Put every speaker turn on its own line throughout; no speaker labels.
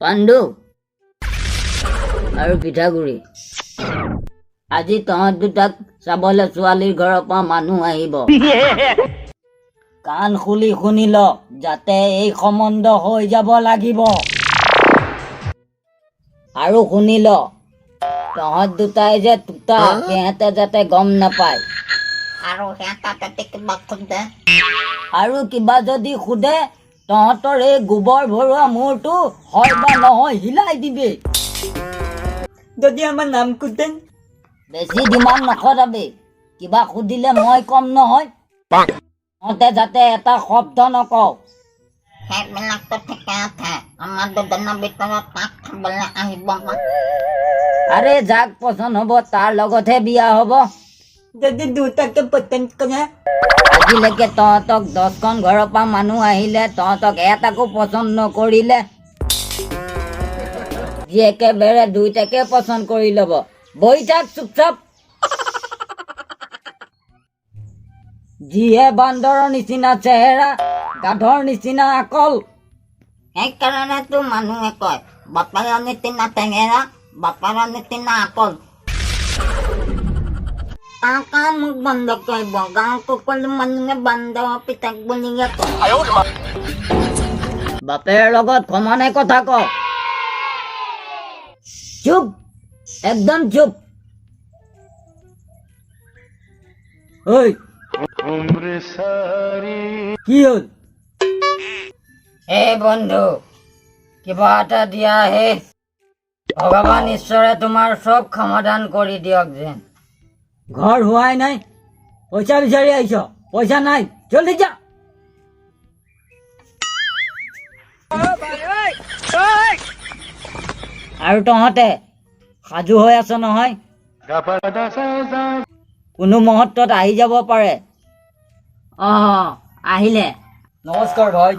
পাণ্ডু আৰু পিঠাগুৰি আজি তহঁত দুটাক চাবলৈ ছোৱালীৰ ঘৰৰ পৰা মানুহ আহিব কাণ খুলি শুনি ল যাতে এই সম্বন্ধ হৈ যাব লাগিব আৰু শুনি ল তহঁত দুটাই যে তুতা সিহঁতে যাতে গম নাপায় আৰু কিবা যদি সোধে তহঁতৰ এই গোবৰ ভৰোৱা মূৰটো হয় বা নহয় হিলাই দিবি
যদি আমাৰ নাম সোধেন
বেছি ডিমাণ্ড নকৰাবি কিবা সুধিলে মই কম নহয় তহঁতে যাতে এটা শব্দ নকওঁ
সেইবিলাকতো ঠিকে আছে আমাৰ দুজনৰ ভিতৰত কাক খাবলৈ আহিব
আৰে যাক পচন্দ হ'ব তাৰ লগতহে বিয়া হ'ব
যদি দুটাকে পচন্দ কৰে
আজিলৈকে তহঁতক 10খন ঘৰৰ পৰা মানুহ আহিলে তহঁতক এটাকো পচন্দ নকৰিলে যি একেবাৰে দুইটাকে পচন্দ কৰি ল'ব বহি থাক চুপচাপ যিহে বান্দৰৰ নিচিনা চেহেৰা গাধৰ নিচিনা আকল
সেইকাৰণেতো মানুহে কয় বাপাৰৰ নিচিনা টেঙেৰা বাপাৰৰ নিচিনা আকল কাকা মোক বন্ধ কৰিব গাঁৱৰ সকলো মানুহে বান্দৰ পিতাক বুলিয়ে কয়
বাপেৰ লগত সমানে কথা ক চুপ একদম চুপ ঐ কি হ'ল হে বন্ধু কিবা এটা দিয়া হে ভগৱান ঈশ্বৰে তোমাৰ চব সমাধান কৰি দিয়ক যেন ঘৰ হোৱাই নাই পইচা বিচাৰি আহিছ পইচা নাই জলদি যা আৰু তহঁতে সাজু হৈ আছ নহয় কোনো মুহূৰ্তত আহি যাব পাৰে আহিলে
নমস্কাৰ ভাই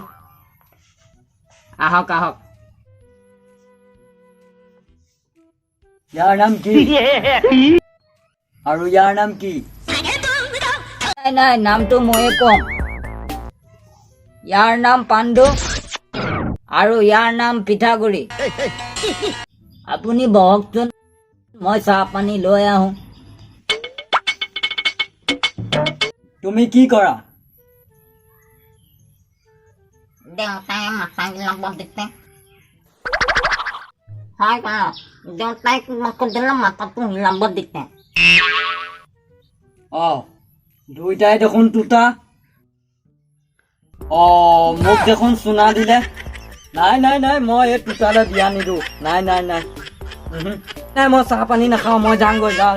আহক আহক
ইয়াৰ নাম কি আৰু ইয়াৰ নাম কি
নাই নাই নামটো ময়ে কম ইয়াৰ নাম পাণ্ডু আৰু ইয়াৰ নাম পিঠাগুৰি আপুনি বহকচোন মই চাহ পানী লৈ আহো
তুমি কি কৰা
দেউতাই মাথা গিলাব দিছে হয় বাৰু দেউতাই কিবা সুধিলে মাথাটো হিলাব দিছে
দুইটাই দেখোন তুতা মোক দেখোন চুনা দিলে নাই নাই নাই মই এই তুতালে বিয়া নিদো নাই নাই নাই নাই মই চাহ পানী নাখাওঁ মই যাওঁগৈ যাওঁ